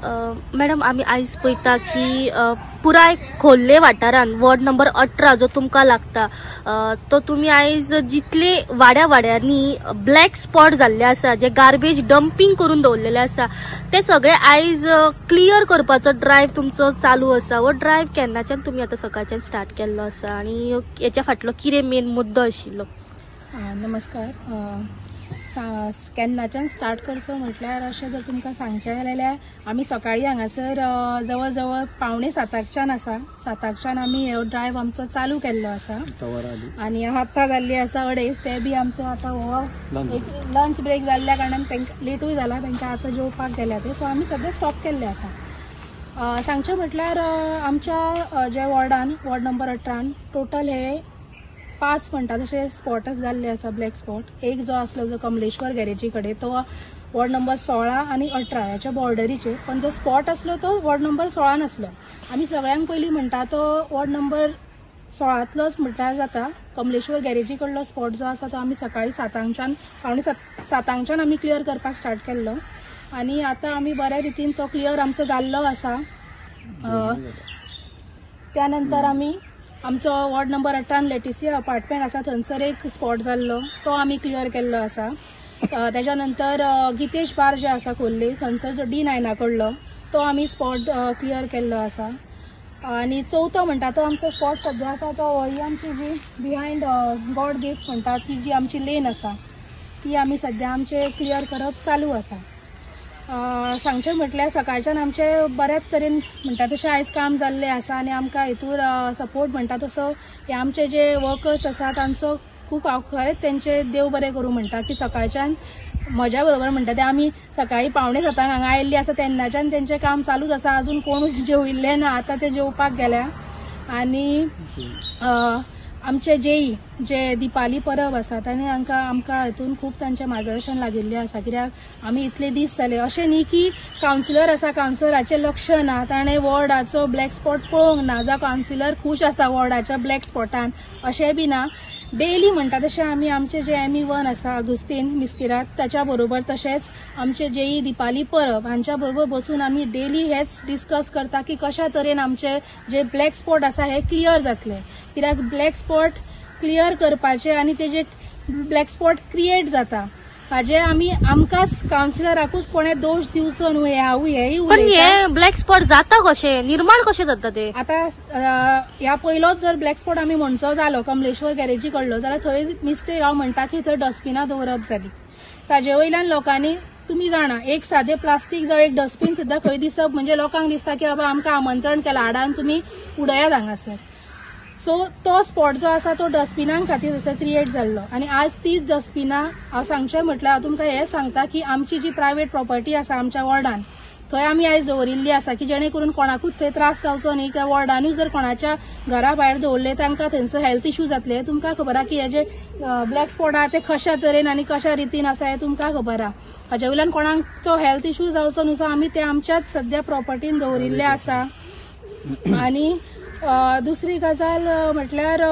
Madam आम्ही आयज पळयता की पुराय खोल्ले वाठारान वॉर्ड नंबर 18 जो तुमकां लागता तो तुम्ही आयज जितले वाड्यांनी ब्लॅक स्पॉट जाल्ले आसा जे गार्बेज डंपिंग करून दवरलेले आसा ते सगळे आयज क्लियर करपाचो ड्रायव्ह तुमचो चालू आसा। वो ड्रायव्ह केन्नाच्यान तुम्ही आता सकाळच्यान स्टार्ट केल्लो आसा आणि याच्या फाटलो कितें मेन मुद्दो आशिल्लो? नमस्कार। केन्नाच्यान स्टार्ट करचो म्हटल्यार अशें जर तुमकां सांगचें जाल्यार आमी सकाळी हांगासर जवळ जवळ 6:45च्यान आसा 7च्यान आमी हो ड्रायव्ह आमचो चालू केल्लो आसा आनी आतां जाल्ली आसा 2:30 ते बी आमचो आतां हो एक लंच ब्रेक जाल्ल्या कारणान तांकां लेटूय जाला, तांकां आतां जेवपाक गेल्या ते, सो आमी सगळे स्टॉप केल्ले आसा। सांगचें म्हटल्यार आमच्या जे वॉर्ड नंबर 18 टोटल हे 5 म्हणटा तशे स्पॉटच जाल्ले आसा ब्लॅक स्पॉट। एक जो आसलो जो कमलेश्वर गॅरेजी कडेन तो वॉर्ड नंबर 16 आणि 18 ह्याच्या बॉर्डरीचेर, पण जो स्पॉट आसलो तो वॉर्ड नंबर 16 आसलो। आमी सगळ्यांक पयलीं म्हणटा तो वॉर्ड नंबर 16तलोच म्हटल्यार जाता। कमलेश्वर गॅरेजी कडलो स्पॉट जो आसा तो आमी सकाळी 7:45च्यान आमी क्लियर करपाक स्टार्ट केल्लो आणि आता आमी बऱ्या रितीन तो क्लियर आमचो जाल्लो आसा। त्यानंतर आमी आमचो वॉर्ड नंबर 18 लेटिसिया अपार्टमेंट आसा थंयसर एक स्पॉट जाल्लो तो आमी क्लियर केल्लो आसा। त्याच्यानंतर गितेश बार जे आसा खोल्ले थंयसर जो D9 कडलो तो आमी स्पॉट क्लियर केल्लो आसा। आणि चवथो म्हणटा तो आमचो स्पॉट सद्या आसा तो ही आमची जी बिहायंड गॉड गिफ्ट म्हणटा ती जी आमची लेन आसा ती आमी सद्या आमचे क्लियर करप चालू आसा। सांगचें म्हटल्यार सकाळच्यान आमचे बऱ्याच तरेन म्हणटा तशें आयज काम जाल्लें आसा आणि आमकां हेतूर सपोर्ट म्हणटा तसो हे आमचे जे वर्कर्स आसा तांचो खूब हांव खरेंच तेंचे देव बरें करूं म्हणटा की सकाळच्यान म्हज्या बरोबर म्हणटा ते आमी सकाळी 6:45 हांगा आयिल्लीं आसा तेन्नाच्यान तेंचें काम चालूच आसा। अजून कोणूच जेविल्ले ना, आतां ते जेवपाक गेल्या। आणि आमचे जे दिपाली परब आसा ताणें आमकां हितून खूब तांचें मार्गदर्शन लागिल्लें आसा, कित्याक आमी इतले दीस जाले अशें न्ही की कावन्सिलर आसा कावन्सिलराचें लक्ष ना, ताणें वॉर्डाचो ब्लॅक स्पॉट पळोवंक ना, जावं कावन्सिलर खूश आसा वॉर्डाच्या ब्लॅक स्पॉटान अशें बी ना। डेली म्हणटा तशें आमी आमचे जे ME1 आसा अगुस्तीन मिस्किरात ताच्या बरोबर तशेंच आमचे JE दिपाली परब हांच्या बरोबर बसून आमी डेली हेच डिस्कस करता की कशा तरेन आमचे जे ब्लॅक स्पॉट आसा हे क्लियर जातले, कित्याक ब्लॅक स्पॉट क्लियर करपाचे आणि तेजे ब्लॅक स्पॉट क्रिएट जाता हाजे आमी आमकांच कावन्सिलराकूच कोणे दोष दिवचो न्हू हेय पण हे ब्लॅक स्पॉट जाता कशे निर्माण कशे जाता ते? आता ह्या पयलोच जर ब्लॅक स्पॉट आमी म्हणचो जालो कमलेश्वर गॅरेजी कडलो जाल्यार थंय मिस्टेक हांव म्हणटा की थंय डस्टबिनां दवरप जाली। ताजे वयल्यान लोकांनी तुम्ही जाणा एक सादे प्लास्टीक जावं एक डस्टबीन सुद्दां खंय दिसप म्हणजे लोकांक दिसता की बाबा आमकां आमंत्रण केलां हाडान तुमी उडयात हांगासर। सो तो स्पॉट जो आसा तो डस्टबिनां खातीर असो क्रिएट जाल्लो आणि आज तीच डस्टबिनां हांव सांगचें म्हटल्यार हांव तुमकां हें सांगता की आमची जी प्रायवेट प्रॉपर्टी आसा आमच्या वॉर्डान थंय आमी आयज दवरिल्ली आसा की जेणे करून कोणाकूच थंय त्रास जावचो न्ही। त्या वॉर्डानूय जर कोणाच्या घरा भायर दवरले तांकां थंयसर हेल्थ इश्यू जातले। तुमकां खबर आहा की हे जे ब्लॅक स्पॉट आहा ते कशा तरेन आनी कशा रितीन आसा हे तुमकां खबर आहा। हाजे वयल्यान कोणाचो हेल्थ इश्यू जावचो न्हू, सो आमी ते आमच्याच सद्या प्रॉपर्टीन दवरिल्ले आसा। आणि दुसरी गजाल म्हटल्यार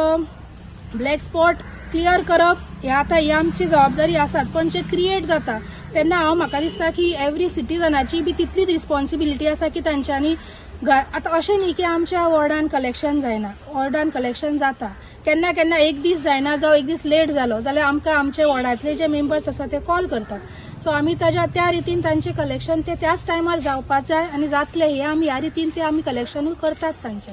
ब्लॅक स्पॉट क्लियर करप हे आतां ही आमची जबाबदारी आसात, पण जे क्रिएट जाता तेन्ना म्हाका दिसता की एवरी सिटीजनाची बी तितलीच रिस्पॉन्सिबिलिटी आसा की तांच्यांनी आतां अशें न्ही की आमच्या वॉर्डान कलेक्शन जायना, वॉर्डान कलेक्शन जाता केन्ना केन्ना एक दीस जायना जावं एक दीस लेट जालो जाल्यार आमकां आमचे वॉर्डांतले जे मेंबर्स आसा ते कॉल करतात। सो आमी त्या रितीन तांचे कलेक्शन ते त्याच टायमार जावपाक जाय आणि जातले हे आमी ह्या रितीन ते आमी कलेक्शनूय करतात तांचे।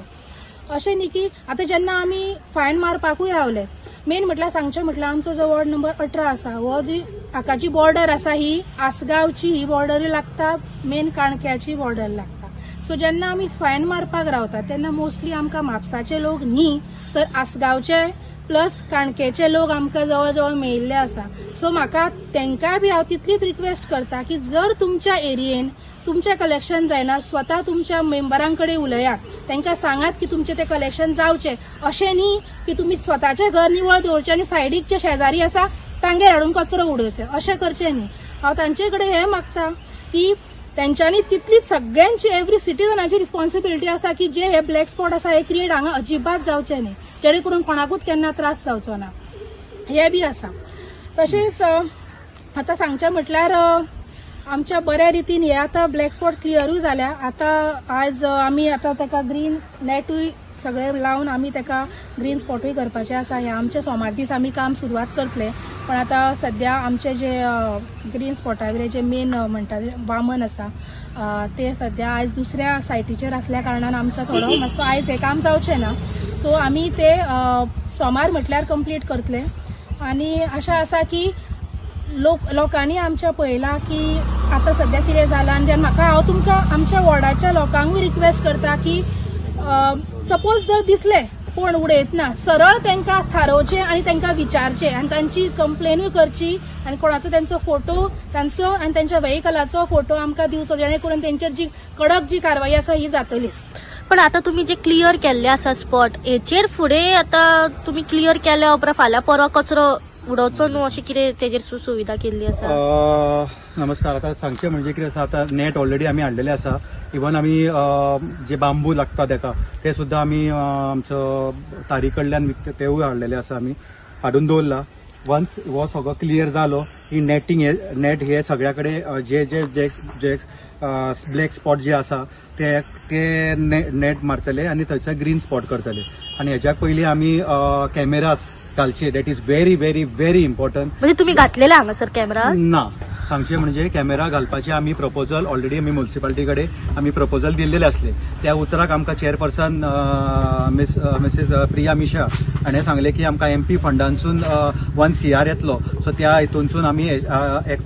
अशें न्ही की आतां जेन्ना आमी फायन मारपाकूय रावले मेन म्हटल्यार सांगचें म्हटल्यार आमचो जो वॉर्ड नंबर 18 आसा हो जी हाकाची बॉर्डर आसा ही आसगांवची ही बॉर्डर लागता, मेन काणक्याची बॉर्डर लागता। सो जेन्ना आमी फायन मारपाक रावता तेन्ना मोस्टली आमकां म्हापसाचे लोक न्ही तर आसगांवचे प्लस काणकेचे लोक आमकां जवळ जवळ मेळिल्ले आसा। सो म्हाका तेंकाय बी हांव तितलीच रिक्वेस्ट करता की जर तुमच्या एरियेन तुमचे कलेक्शन जायना स्वता तुमच्या मेंबरांकडे उलयात, तांकां सांगात की तुमचे ते कलेक्शन जावचे। अशें न्ही की तुमी स्वताचे घर निवळ दवरचे आनी सायडीक जे शेजारी आसा तांगेर हाडून कचरो उडोवचे, अशें करचें न्ही। हांव तांचे कडेन हें मागता की तेंच्यांनी तितलीच सगळ्यांची एवरी सिटीजनाची रिस्पॉन्सिबिलिटी आसा की जे हे ब्लॅक स्पॉट आसा हे क्रिएट हांगा अजिबात जावचे न्ही, जेणे करून कोणाकूच केन्ना त्रास जावचो ना, हे बी आसा। तशेंच आतां सांगचें म्हटल्यार आमच्या बऱ्या रितीन हे आता ब्लॅक स्पॉट क्लियरूय जाल्या. आता आज आमी आता ताका ग्रीन नेटूय सगळे लावन आमी ताका ग्रीन स्पॉटूय करपाचे आसा. हे आमचे सोमार दीस आमी काम सुरवात करतले. पण आता सध्या आमचे जे ग्रीन स्पॉटावयले जे मेन म्हणटा वामन आसा ते सध्या आयज दुसऱ्या सायटीचेर आसल्या कारणान आमचा थोडो मातसो आयज हे काम जावचें ना. सो आमी ते सोमार म्हटल्यार कंप्लीट करतले. आनी आशा आसा की लोकांनी आमच्या पळयलां की आता सध्या कितें जालां. आनी म्हाका हांव तुमकां आमच्या वॉर्डाच्या लोकांकूय रिक्वेस्ट करता की सपोज जर दिसले कोण उडयतना सरळ तांकां थारोवचें आनी तांकां विचारचें आनी तांची कंप्लेनूय करची आनी कोणाचो तांचो फोटो तांचो आनी तांच्या व्हेहिकलाचो फोटो आमकां दिवचो जेणे करून तांचेर जी कडक जी कारवाई आसा ही जातलीच. पण आता तुम्ही जे क्लियर केल्ले आसा स्पॉट हेचेर फुडें आता तुम्ही क्लियर केल्या उपरांत फाल्यां परवा कचरो उडोवचो न्हू अशी कितें तेजेर सुविधा केल्ली आसा? नमस्कार. आता सांगचें म्हणजे कितें आसा आता नेट ऑलरेडी आमी हाडलेले आसा. इवन आमी जे बांबू लागता तेका ते सुद्धा आमी आमचो तारी कडल्यान विकते तेवूय हाडलेले आसा. आमी हाडून दवरला. वन्स हो सगळो क्लियर जालो ही नेट हे सगळ्या कडेन जे जे जे जे ब्लॅक स्पॉट जे आसा ते नेट मारतले आनी थंयसर ग्रीन स्पॉट करतले. आनी हेज्या पयलीं आमी कॅमेराज घालचे. That is very very very important. म्हणजे तुम्ही घातलेले हांगासर कॅमेरा? ना, सांगचे म्हणजे कॅमेरा घालपाचे आमी प्रपोजल ऑलरेडी आमी म्युनिसिपालिटी कडेन आमी प्रपोजल दिल्लेले असले. त्या उतराक आमकां चेअरपर्सन मिसेस प्रिया मिश्रा हाणें सांगले की आमकां MP फंडांसून 1 CR येतलो. सो त्या हितूनसून आमी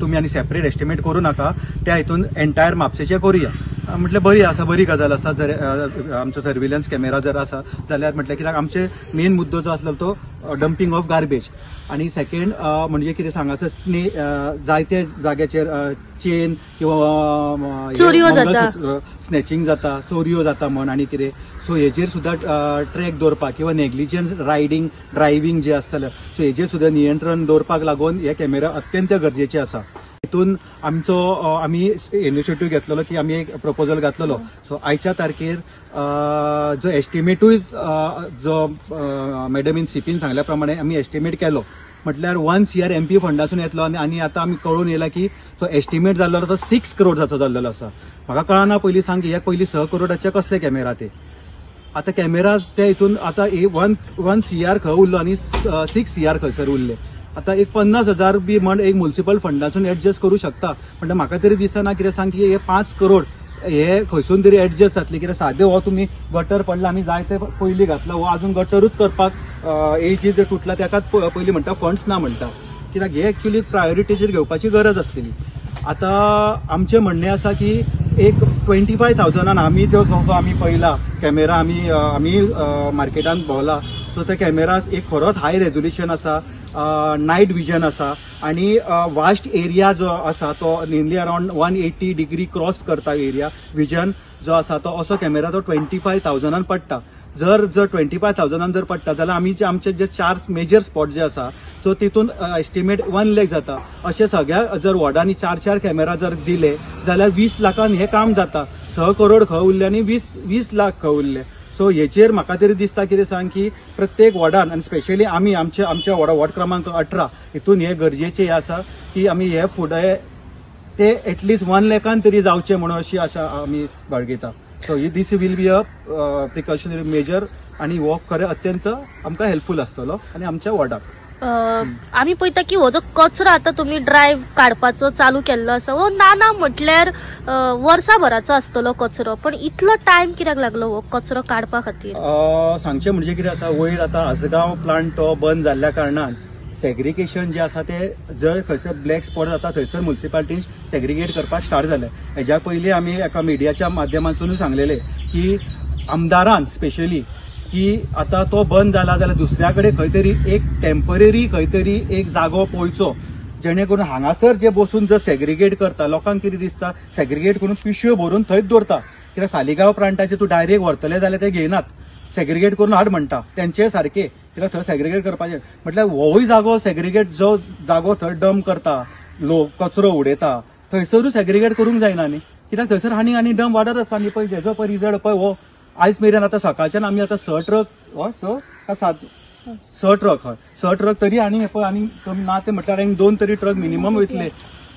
तुमी आनी सेपरेट एस्टिमेट करूं नाका, त्या हितून एंटायर म्हापशेचे करुया. म्हटल्यार बरी गजाल आसा. जर आमचो सर्विलन्स कॅमेरा जर आसा जाल्यार म्हटल्यार कित्याक आमचे मेन मुद्दो जो आसलो तो डंपिंग ऑफ गार्बेज. आणि सेकंड म्हणजे कितें सांगायचं जायते जाग्याचेर चेन किंवा स्नॅचिंग जाता, चोरयो जाता म्हण आनी कितें. सो हेजेर सुद्धा ट्रॅक दवरपाक किंवा नेग्लिजन्स ड्रायव्हिंग जे आसतलें सो हेजेर सुद्धा नियंत्रण दवरपाक लागून हे कॅमेरा अत्यंत गरजेचे आसा. हितून आमी इनिशिएटीव घेतलेलो की आमी एक प्रपोजल घातलेलो. सो आयच्या तारखेर जो एस्टिमेटूय जो मॅडम इन CPन सांगल्या प्रमाणे आमी एस्टिमेट केलो. म्हटल्यार 1 CR MP फंडासून येतलो आनी आतां आमी कळून येयला की तो एस्टिमेट जाल्लो तो 6 करोडाचो जाल्लो आसा. म्हाका कळना पयलीं सांग की ह्या पयलीं 6 करोडाचे कसले कॅमेरा ते. आता कॅमेरा ते हितून आता 1 CR खंय उरलो आनी 6 CR खंयसर उरले. आता एक 50,000 बी म्हण एक म्युनिसिपल फंडासून एडजस्ट करू शकता. म्हणजे म्हाका तरी दिसना कितें सांग की हे 5 करोड हे खंयसून तरी एडजस्ट जातले. कित्याक सादे हो तुमी गटर पडला आमी जाय ते पयलीं घातला हो अजून गटरूच करपाक एजी जर तुटला तेकाच पयलीं म्हणटा फंड्स ना म्हणटा. कित्याक हे एक्चुअली प्रायोरिटीचेर घेवपाची गरज आसलेली. आता आमचें म्हणणें आसा की एक 25,000 आमी जो आमी पळयला कॅमेरा आमी मार्केटान भोंवला. सो ते कॅमेराज एक खरोच हाय रेझोल्युशन आसा, नायट विजन आसा आनी वास्ट एरिया जो आसा तो नियरली अराउंड 180 डिग्री क्रॉस करता एरिया विजन जो आसा तो असो कॅमेरा तो 25,000 पडटा. जर 25,000 जर पडटा जाल्यार आमी आमचे जे 4 मेजर स्पॉट जे आसा तो तितून एस्टिमेट 1 लाख जाता. अशे सगळ्या जर वॉर्डांनी 4 कॅमेरा जर दिले जाल्यार 20 लाखान हे काम जाता. 6 करोड खंय उरले आनी 20 लाख खंय उरले. सो हेचेर म्हाका तरी दिसता कितें सांग की प्रत्येक वॉर्डान आनी स्पेशली आमी आमच्या वॉर्ड क्रमांक 18 हितून हे गरजेचे आसा की आमी हे फुडें ते एटलिस्ट 1 लाखान तरी जावचे म्हणून अशी आशा आमी बाळगिता. So this will be a precautionary measure आनी हो खरें अत्यंत आमकां हेल्पफूल आसतलो आनी आमच्या वॉर्डाक. आमी पळयता की हो जो कचरो आता तुम्ही ड्रायव्ह काडपाचो चालू केल्लो आसा हो ना म्हटल्यार वर्साभराचो आसतलो कचरो. पण इतलो टायम कित्याक लागलो हो कचरो काडपा खातीर? सांगचें म्हणजे कितें आसा वयर आतां आसगांव प्लांट तो बंद जाल्ल्या कारणान सेग्रिगेशन जे आसा ते जंय खंयसर ब्लॅक स्पॉट जाता थंयसर म्युनिसिपालिटीन सेग्रिगेट करपाक स्टार्ट जालें. हेज्या पयलीं आमी एका मिडियाच्या माध्यमांतून सांगलेले की आमदारान स्पेशली की आता तो बंद जाला जाल्यार दुसऱ्या कडेन खंय तरी एक टेम्पररी खंय तरी एक जागो पळोवचो जेणे करून हांगासर जे बसून जर सेग्रिगेट करता लोकांक कितें दिसता सेग्रिगेट करून पिशव्यो भरून थंयच दवरता. कित्याक सालिगांव प्लांटाचे तूं डायरेक्ट व्हरतले जाल्यार ते घेयनात, सेग्रिगेट करून हाड म्हणटा तेंचे सारखे. कित्याक थंय सेग्रिगेट करपाचें म्हटल्यार होय जागो सेग्रिगेट जो जागो थंय डंप करता लोक कचरो उडयता थंयसरूच सेग्रिगेट करूंक जायना न्ही. कित्याक थंयसर आनी डंप वाडत आसा न्ही. पळय हेजो पळय रिजल्ट पळय हो आयज मेरेन आता सकाळच्यान आमी आता 6 ट्रक 6 ट्रक तरी आनी पळय आनी कमी ना ते म्हटल्यार 2 तरी ट्रक मिनिमम वयतले.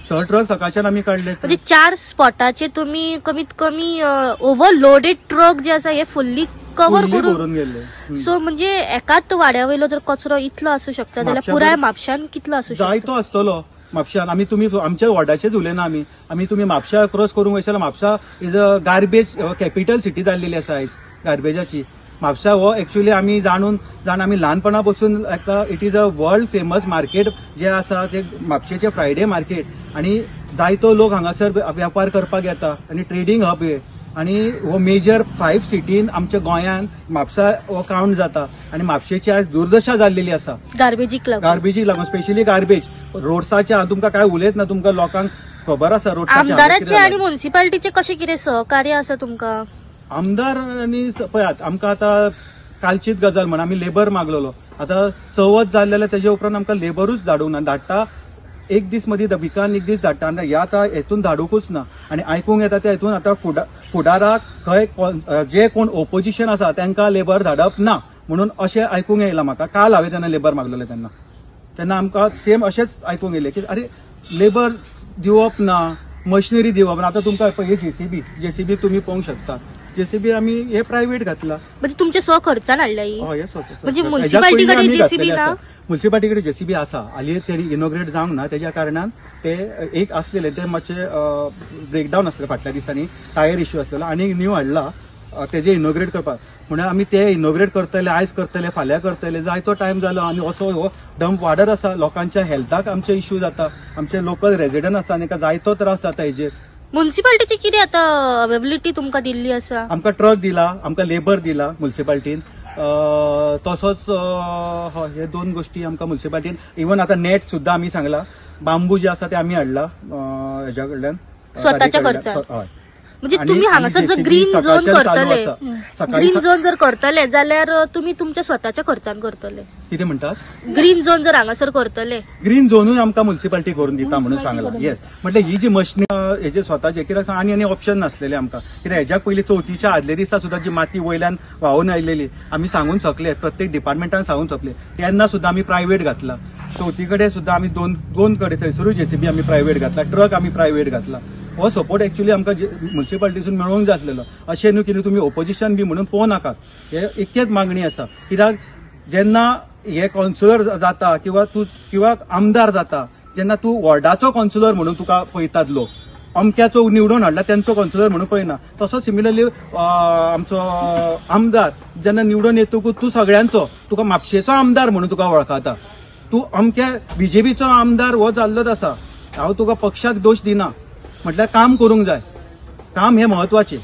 6 ट्रक सकाळच्यान आमी काढले. म्हणजे 4 स्पॉटाचे तुम्ही कमीत कमी ओव्हरलोडेड ट्रक जे आसा हे फुल्ली कव्हर करून भरून गेले. सो म्हणजे एकाच वाड्यावयलो जर कचरो इतलो असू शकता जाल्यार पुराय म्हापशान कितलो असू शकता? जायतो आसतलो म्हापशान. आमी तुमी आमच्या वॉर्डाचेच उलयना आमी तुमी म्हापशा क्रॉस करूंक वयशात. Mapusa is a garbage capital city जाल्लेली आसा आयज गार्बेजाची. म्हापशा हो एक्चुअली आमी जाण आमी ल्हानपणा पासून it is a world famous market जे आसा ते म्हापशेचे फ्रायडे मार्केट. आणि जायतो लोक हांगासर वेपार करपाक येता आणि ट्रेडिंग हब हे. आणि हो मेजर 5 सिटीन आमच्या गोंयान म्हापसा हो काउंट जाता. आणि म्हापशेची आज दुर्दशा जाल्लेली आसा गार्बेजीक लागून स्पेशली गार्बेज रोड्साचे. हांव तुमकां काय उलयत ना, तुमकां लोकांक खबर आसा रोड्साचे. आमदाराचे आणि म्युन्सिपालिटीचे कशें कितें सहकार्य आसा तुमकां? आमदारांनी पळयात आमकां आतां कालचीच गजाल म्हणून आमी लेबर मागलेलो. आतां चवथ जाल्ले जाल्यार तेजे उपरांत आमकां लेबरूच धाडूंक ना. धाडटा एक दीस मदीं विकान एक दीस धाडटा. ह्या आतां हेतून धाडूकूच ना. आनी आयकूंक येता त्या हेतून आतां फुडाराक खंय जे कोण ओपोजिशन आसा तांकां लेबर धाडप ना म्हणून अशें आयकूंक येयलां म्हाका. काल हांवें तेन्ना लेबर मागलेले तेन्ना आमकां सेम अशेंच आयकूंक येयलें की अरे लेबर दिवप ना, मशिनरी दिवप ना. आतां तुमकां पळय जेसीबी तुमी पळोवंक शकता. जेसीबी आमी हे प्रायव्हेट घातला. म्हणजे तुमच्या स्व खर्चान हाडल्या ही? हय म्हणजे म्युन्सिपालिटीकडे जेसीबी ना? म्युन्सिपालिटीकडे जेसीबी आसा. हालीं तेणी इनॉग्रेट जावंक ना तेज्या कारणान ते एक आसलेले ते मातशे ब्रेकडावन आसले फाटल्या दिसांनी. टायर इश्यू आसलेलो आनी न्यू हाडला तेजे इनॉग्रेट करपाक. म्हणून आमी ते इनॉग्रेट करतले, आयज करतले, फाल्यां करतले. जायतो टायम जालो आनी असो हो डंप वाडत आसा. लोकांच्या हेल्थाक आमचे इश्यू जाता. आमचे लोकल रेजिडेंट आसा तांकां जायतो त्रास जाता हेजेर. म्युन्सिपालिटीची कितें आतां अवेबिलिटी तुमकां दिल्ली आसा? आमकां ट्रक दिला, आमकां लेबर दिला म्युन्सिपालिटीन. तसोच हे 2 गोष्टी आमकां म्युन्सिपालिटीन. इवन आतां नेट सुद्दां आमी सांगला. बांबू जे आसा ते आमी हाडला हेज्या कडल्यान स्वताच्या खर्चान. हय. म्हणजे तुम्ही हांगासर जर ग्रीन झोन करतले जाल्यार तुम्ही तुमच्या स्वताच्या खर्चान करतले? कितें म्हणटात? ग्रीन झोन जर हांगासर करतले? ग्रीन झोनूय आमकां म्युन्सिपालिटी करून दिता म्हणून सांगला. येस, म्हटल्यार ही जी मशिनां हेजे स्वताचे कित्याक आनी ऑप्शन नासलेले आमकां. कित्याक हेज्याक पयलीं चवथीच्या आदले दिसा सुद्दां जी माती वयल्यान व्हांवून आयलेली आमी सांगून सकले, प्रत्येक डिपार्टमेंटान सांगून सकले. तेन्ना सुद्दां आमी प्रायव्हेट घातला. चवथी कडेन सुद्दां आमी दोन कडेन थंयसरूय जेसीबी आमी प्रायव्हेट घातला, ट्रक आमी प्रायव्हेट घातला. हो सपोर्ट एक्चुअली आमकां म्युन्सिपालिटीसून मेळोवंक जाय आसलेलो. अशें न्हू की तुमी ओपोजिशन बी म्हणून पळोवं नाकात. हे इतकेच मागणी आसा. कित्याक जेन्ना हे कावन्सिलर जाता किंवा आमदार जाता, जेन्ना तूं वॉर्डाचो कावन्सिलर म्हणून तुका पळयतात लोक, अमक्याचो निवडून हाडला तेंचो कावन्सिलर म्हणून पळयना. तसो सिमिलरली आमचो आमदार जेन्ना निवडून येतकूच तूं सगळ्यांचो, तुका म्हापशेचो आमदार म्हणून तुका वळखता. तूं अमक्या बीजेपीचो आमदार हो जाल्लोच आसा. हांव तुका पक्षाक दोश दिना. म्हटल्यार काम करूंक जाय. काम हे महत्वाचे.